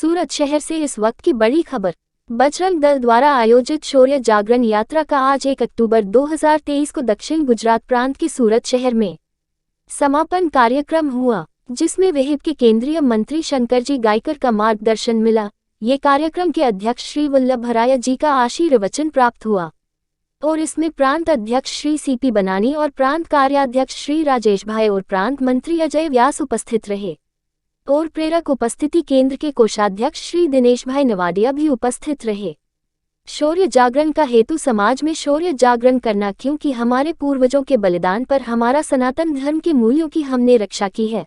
सूरत शहर से इस वक्त की बड़ी खबर। बजरंग दल द्वारा आयोजित शौर्य जागरण यात्रा का आज 1 अक्टूबर 2023 को दक्षिण गुजरात प्रांत के सूरत शहर में समापन कार्यक्रम हुआ, जिसमें विहिप के केंद्रीय मंत्री शंकरजी गायकर का मार्गदर्शन मिला। ये कार्यक्रम के अध्यक्ष श्री वल्लभ भराया जी का आशीर्वचन प्राप्त हुआ और इसमें प्रांत अध्यक्ष श्री सीपी बनानी और प्रांत कार्याध्यक्ष श्री राजेश भाई और प्रांत मंत्री अजय व्यास उपस्थित रहे और प्रेरक उपस्थिति केंद्र के कोषाध्यक्ष श्री दिनेश भाई नवाडिया भी उपस्थित रहे। शौर्य जागरण का हेतु समाज में शौर्य जागरण करना, क्योंकि हमारे पूर्वजों के बलिदान पर हमारा सनातन धर्म के मूल्यों की हमने रक्षा की है,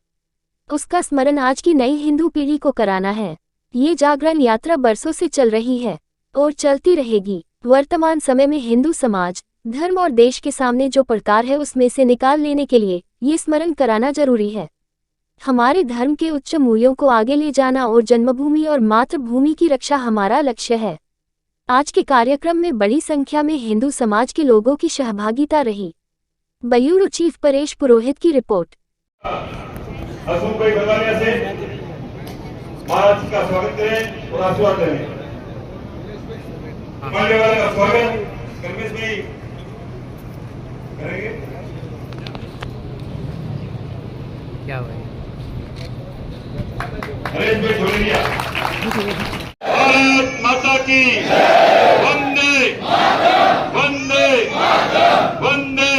उसका स्मरण आज की नई हिंदू पीढ़ी को कराना है। ये जागरण यात्रा बरसों से चल रही है और चलती रहेगी। वर्तमान समय में हिंदू समाज, धर्म और देश के सामने जो प्रकार है उसमें से निकाल लेने के लिए ये स्मरण कराना जरूरी है। हमारे धर्म के उच्च मूल्यों को आगे ले जाना और जन्मभूमि और मातृभूमि की रक्षा हमारा लक्ष्य है। आज के कार्यक्रम में बड़ी संख्या में हिंदू समाज के लोगों की सहभागिता रही। ब्यूरो चीफ परेश पुरोहित की रिपोर्ट। महाराज का स्वागत करें और आशीर्वाद करें। मानने वाले का स्वागत कमेश भाई करेंगे। क्या हुआ? नरेश भाई छोड़िया। भारत माता की वंदे वंदे वंदे।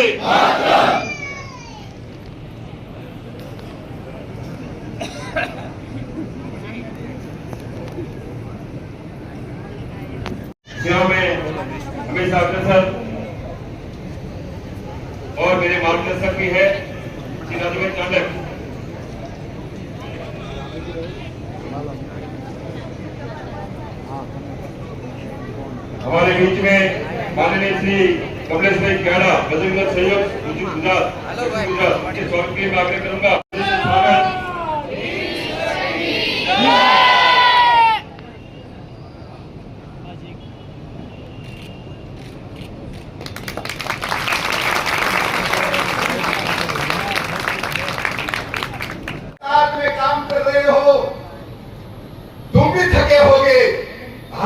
सेवा में हमेशा अग्रसर और मेरे मार्गदर्शक भी है श्री राजवेंद्र चांडक। हमारे बीच में माननीय श्री कमलेश भाई क्याड़ा, बजरंग दल सहयोग गुजरात के स्वागत के लिए मैं आग्रह करूंगा। काम कर रहे हो, तुम भी थके होगे,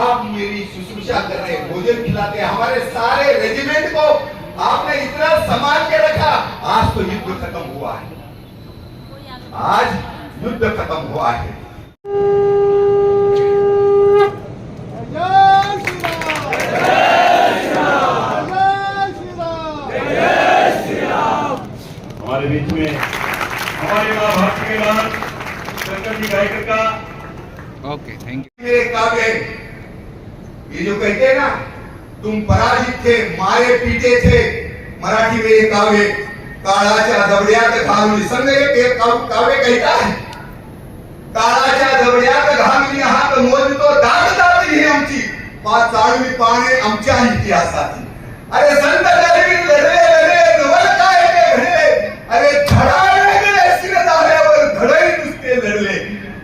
आप मेरी शुश्रूषा कर रहे, भोजन खिलाते, हमारे सारे रेजिमेंट को आपने इतना संभाल के रखा। आज तो युद्ध खत्म हुआ है, आज युद्ध खत्म हुआ है। हमारे बीच में हमारे मां भारती के लाल शंकर जी गायकर का ओके, थैंक यू। मेरे काव्य ये जो कहते हैं ना, तुम पराजित थे, मारे पीटे थे, मराठी में ये काव्य काळाच्या दबड्यात घालून संग एक काव्य कहता है, काळाच्या दबड्यात घालून हात मोजतो दाग दाबली आमची पाच चाळवी पाने आमच्या इतिहासाची। अरे संत लढले लढले नवल काय ते घडले, अरे धडाडले गेले शिरदाऱ्यावर धडई नुसते लढले।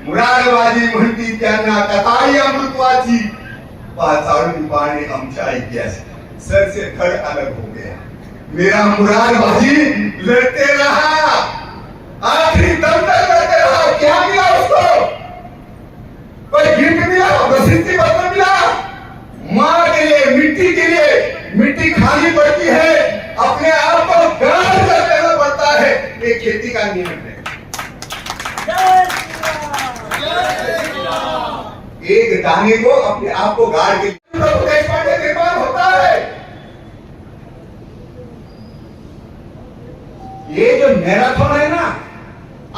मुरारबाजी म्हणती त्यांना कथाई अमृतवाची पाचाळून पाने आमच्या इतिहास। सर से धड़ अलग हो गया, मेरा मुरारबाजी लड़ते रहा, आखिरी दम तक लड़ते रहा। क्या मिला उसको? कोई गिफ्ट मिला, प्रसिद्धि पत्र मिला? मां के लिए, मिट्टी के लिए, मिट्टी खाली पड़ती है, अपने आप को गाड़ कर देना पड़ता है। ये खेती का नियम है। एक दाने को अपने आप को गाड़ के निर्माण होता है। ये जो मैराथन है ना,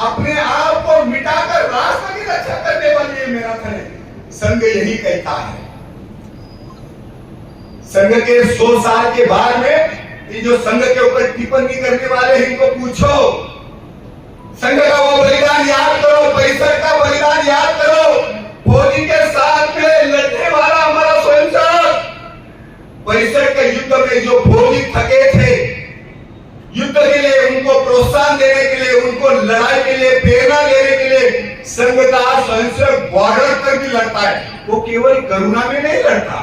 अपने आप को मिटाकर राष्ट्र की रक्षा करने वाली ये मैराथन है। संघ यही कहता है। संघ के 100 साल के बाद में ये जो संघ के ऊपर टिप्पणी करने वाले हैं, इनको पूछो, संघ का वो बलिदान याद करो, 65 का बलिदान याद करो। फौजी के साथ में लड़ने वाला हमारा स्वयंसेवक, 65 के युद्ध में जो फौजी थके थे, युद्ध के लिए उनको प्रोत्साहन देने के लिए, उनको लड़ाई के लिए प्रेरणा देने के लिए संघ का स्वयंसेवक बॉर्डर पर भी लड़ता है। वो केवल करुणा में नहीं लड़ता,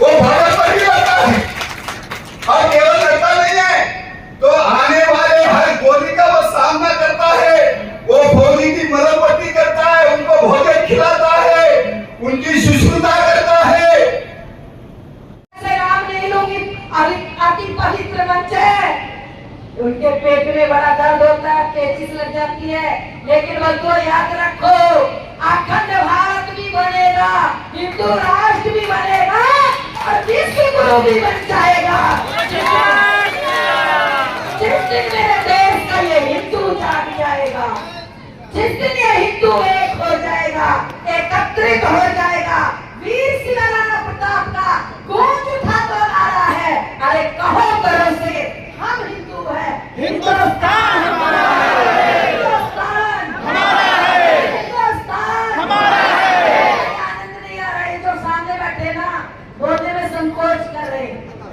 वो बॉर्डर पर भी लड़ता है। और केवल लड़ता नहीं है तो आने वाले हर गोली का वो सामना करता है, वो फौजी की मरम्मती करता है, उनको बड़ा दर्द होता है, पेचिश लग जाती है, लेकिन बंधुओं याद रखो, अखंड भारत भी बनेगा, हिंदू राष्ट्र भी बनेगा और विश्व गुरु भी बन जाएगा। जिस दिन मेरे देश का ये हिंदू जाग जाएगा, जिस दिन ये हिंदू एक हो जाएगा, एकत्रित हो जाएगा, वीर सिया राणा प्रताप का गूंज उठा तो नारा है, अरे कहो करो से हम हिंदू हैं, हिंदुस्तान हमारा है, हिंदुस्तान हमारा है, हिंदुस्तान हमारा है। आनंद नहीं आ रहा है, जो सामने बैठे ना बोलने में संकोच कर रहे,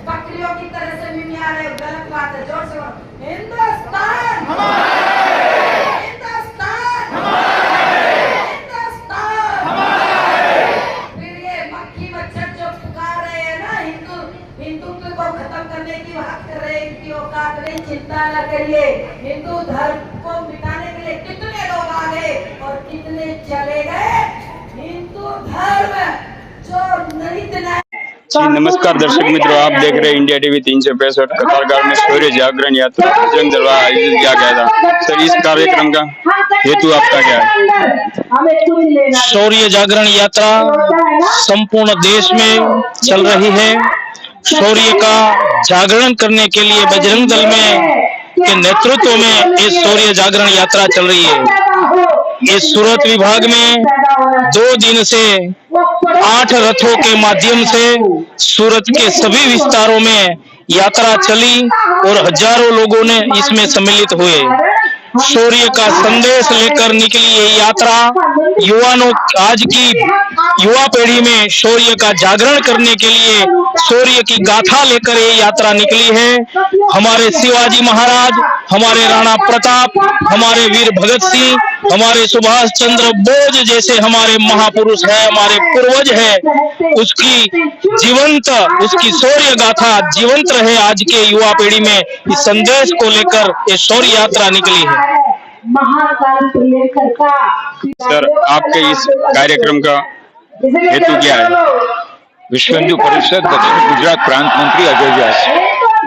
बकरियों की तरह से मिमिया रहे, गलत बात है, जोर से बोलो, हिंदुस्तान हमारा है, हिंदुस्तान हमारा है, हिंदुस्तान हमारा है। फिर ये मक्खी मच्छर जो पुकार रहे हैं ना, हिंदुत्व को खत्म करने की बात कर रहे हैं, इनकी औकात नहीं, चिंता न करिए। हिंदू धर्म को मिटाने के लिए कितने लोग आ गए और कितने चले गए। हिंदू धर्म जो नित्य जी नमस्कार दर्शक मित्रों, आप देख रहे हैं इंडिया टीवी 365 कतारगांव में शौर्य जागरण यात्रा बजरंग दल द्वारा आयोजित किया गया था। सर, इस कार्यक्रम का हेतु आपका क्या है? शौर्य जागरण यात्रा संपूर्ण देश में चल रही है। शौर्य का जागरण करने के लिए बजरंग दल में के नेतृत्व में ये शौर्य जागरण यात्रा चल रही है। इस सूरत विभाग में 2 दिन से 8 रथों के माध्यम से सूरत के सभी विस्तारों में यात्रा चली और हजारों लोगों ने इसमें सम्मिलित हुए। शौर्य का संदेश लेकर निकली ये यात्रा युवाओं, आज की युवा पीढ़ी में शौर्य का जागरण करने के लिए शौर्य की गाथा लेकर ये यात्रा निकली है। हमारे शिवाजी महाराज, हमारे राणा प्रताप, हमारे वीर भगत सिंह, हमारे सुभाष चंद्र बोस जैसे हमारे महापुरुष है, हमारे पूर्वज है, उसकी शौर्य गाथा जीवंत रहे आज के युवा पीढ़ी में, इस संदेश को लेकर ये शौर्य यात्रा निकली है। सर, आपके इस कार्यक्रम का हेतु क्या है? विश्व हिंदू परिषद दक्षिण गुजरात प्रांत मंत्री अजय व्यास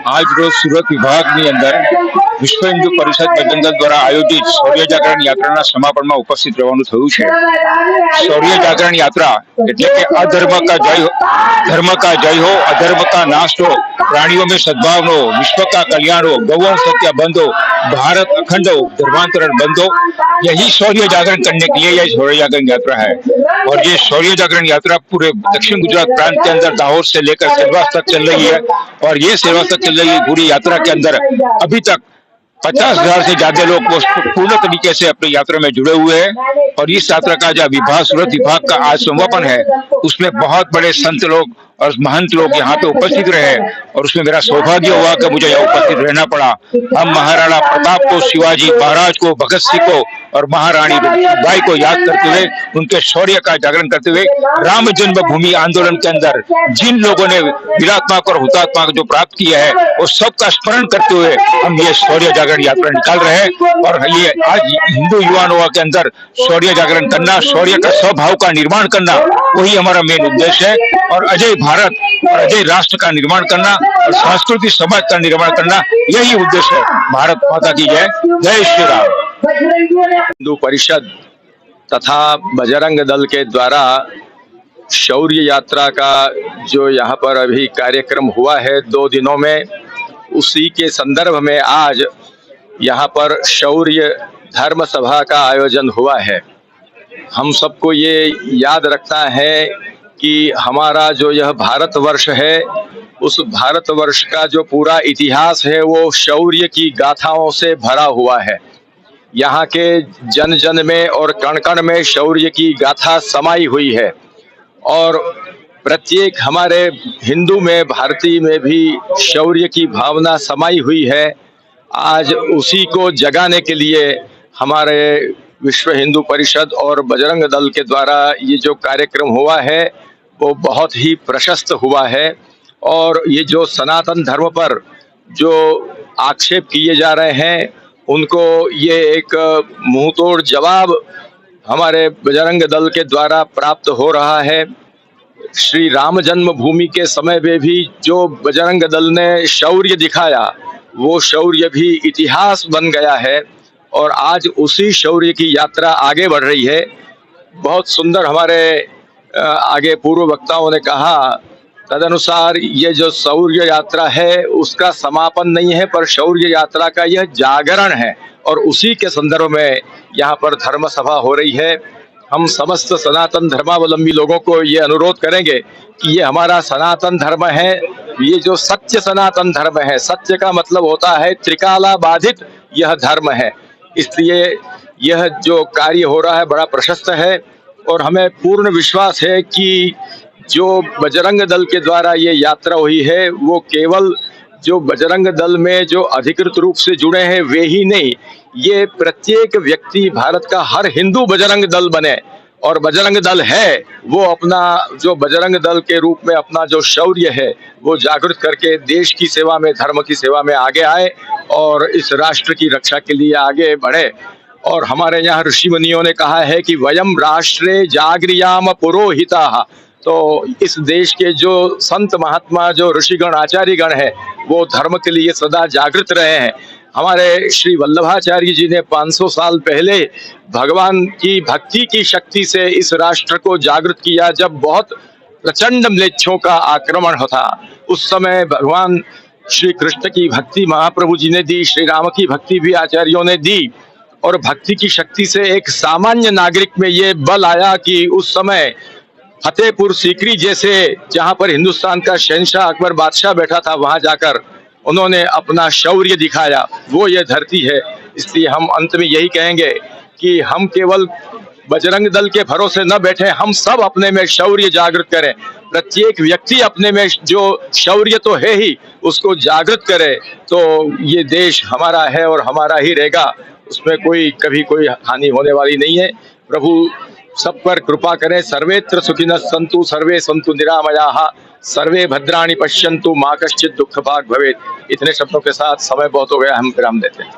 आज रोज सूरत વિભાગની અંદર વિશ્વ હિન્દુ પરિષદ બજરંગ દળ દ્વારા આયોજિત શૌર્ય જાગરણ યાત્રાના સમાપનમાં ઉપસ્થિત રહેવાનું થયું છે। શૌર્ય જાગરણ યાત્રા એટલે કે અધર્મ કા જય हो, धर्म का जय हो, अधर्म का नाश हो, प्राणियों में सद्भाव हो, विश्व का कल्याण हो, गौवंश हत्या बंद हो, भारत अखंड हो, धर्मांतरण बंद हो, यही शौर्य जागरण करने के लिए यह शौर्य जागरण यात्रा है। और ये शौर्य जागरण यात्रा पूरे दक्षिण गुजरात प्रांत के अंदर दाहोद से लेकर सेलवास तक चल रही है। और ये सेलवास तक चल रही है पूरी यात्रा के अंदर अभी तक 50,000 से ज्यादा लोग पूर्ण तरीके से अपनी यात्रा में जुड़े हुए हैं। और इस यात्रा का जो विभाग सूरत विभाग का आज समापन है, उसमें बहुत बड़े संत लोग और महंत लोग यहाँ पे उपस्थित रहे और उसमें मेरा सौभाग्य हुआ कि मुझे यहाँ उपस्थित रहना पड़ा। हम महाराणा प्रताप को, शिवाजी महाराज को, भगत सिंह को और महारानी बाई को याद करते हुए, उनके शौर्य का जागरण करते हुए, राम जन्मभूमि आंदोलन के अंदर जिन लोगों ने वीरात्मा और हुतात्मा जो प्राप्त किया है, वो सबका स्मरण करते हुए हम ये शौर्य जागरण यात्रा निकाल रहे हैं। और ये आज हिंदू युवाओं के अंदर शौर्य जागरण करना, शौर्य का स्वभाव का निर्माण करना, वही हमारा मेन उद्देश्य है। और अजय भारत और अजय राष्ट्र का निर्माण करना और सांस्कृतिक समाज का निर्माण करना, यही उद्देश्य है। भारत माता की जय। जय श्री राम। हिंदू परिषद तथा बजरंग दल के द्वारा शौर्य यात्रा का जो यहाँ पर अभी कार्यक्रम हुआ है 2 दिनों में, उसी के संदर्भ में आज यहाँ पर शौर्य धर्म सभा का आयोजन हुआ है। हम सबको ये याद रखना है कि हमारा जो यह भारतवर्ष है, उस भारतवर्ष का जो पूरा इतिहास है वो शौर्य की गाथाओं से भरा हुआ है। यहाँ के जन जन में और कण कण में शौर्य की गाथा समाई हुई है। और प्रत्येक हमारे हिंदू में, भारतीय में भी शौर्य की भावना समाई हुई है। आज उसी को जगाने के लिए हमारे विश्व हिंदू परिषद और बजरंग दल के द्वारा ये जो कार्यक्रम हुआ है वो बहुत ही प्रशस्त हुआ है। और ये जो सनातन धर्म पर जो आक्षेप किए जा रहे हैं, उनको ये एक मुंहतोड़ जवाब हमारे बजरंग दल के द्वारा प्राप्त हो रहा है। श्री राम जन्मभूमि के समय में भी जो बजरंग दल ने शौर्य दिखाया, वो शौर्य भी इतिहास बन गया है और आज उसी शौर्य की यात्रा आगे बढ़ रही है। बहुत सुंदर हमारे आगे पूर्व वक्ताओं ने कहा, तदनुसार ये जो शौर्य यात्रा है उसका समापन नहीं है, पर शौर्य यात्रा का यह जागरण है और उसी के संदर्भ में यहाँ पर धर्म सभा हो रही है। हम समस्त सनातन धर्मावलंबी लोगों को ये अनुरोध करेंगे कि ये हमारा सनातन धर्म है, ये जो सत्य सनातन धर्म है, सत्य का मतलब होता है त्रिकाला बाधित यह धर्म है। इसलिए यह जो कार्य हो रहा है बड़ा प्रशस्त है और हमें पूर्ण विश्वास है कि जो बजरंग दल के द्वारा ये यात्रा हुई है वो केवल जो बजरंग दल में जो अधिकृत रूप से जुड़े हैं वे ही नहीं, ये प्रत्येक व्यक्ति भारत का हर हिंदू बजरंग दल बने और बजरंग दल है वो अपना जो बजरंग दल के रूप में अपना जो शौर्य है वो जागृत करके देश की सेवा में, धर्म की सेवा में आगे आए और इस राष्ट्र की रक्षा के लिए आगे बढ़े। और हमारे यहाँ ऋषि मुनियों ने कहा है कि वयम राष्ट्रे जागरियाम पुरोहिता, तो इस देश के जो संत महात्मा, जो ऋषिगण आचार्यगण है वो धर्म के लिए सदा जागृत रहे हैं। हमारे श्री वल्लभाचार्य जी ने 500 साल पहले भगवान की भक्ति की शक्ति से इस राष्ट्र को जागृत किया। जब बहुत प्रचंड म्लेच्छों का आक्रमण होता उस समय भगवान श्री कृष्ण की भक्ति महाप्रभु जी ने दी, श्री राम की भक्ति भी आचार्यों ने दी और भक्ति की शक्ति से एक सामान्य नागरिक में ये बल आया कि उस समय फतेहपुर सीकरी जैसे, जहां पर हिंदुस्तान का शहंशाह अकबर बादशाह बैठा था, वहां जाकर उन्होंने अपना शौर्य दिखाया। वो ये धरती है। इसलिए हम अंत में यही कहेंगे कि हम केवल बजरंग दल के भरोसे न बैठे, हम सब अपने में शौर्य जागृत करें। प्रत्येक व्यक्ति अपने में जो शौर्य तो है ही उसको जागृत करे, तो ये देश हमारा है और हमारा ही रहेगा, उसमें कभी कोई हानि होने वाली नहीं है। प्रभु सब पर कृपा करें। सर्वेत्र सुखिनः सन्तु सर्वे सन्तु निरामयाः सर्वे भद्राणि पश्यन्तु मां कश्चित् दुःख भाग् भवेत्। इतने शब्दों के साथ समय बहुत हो गया, हम विराम देते हैं।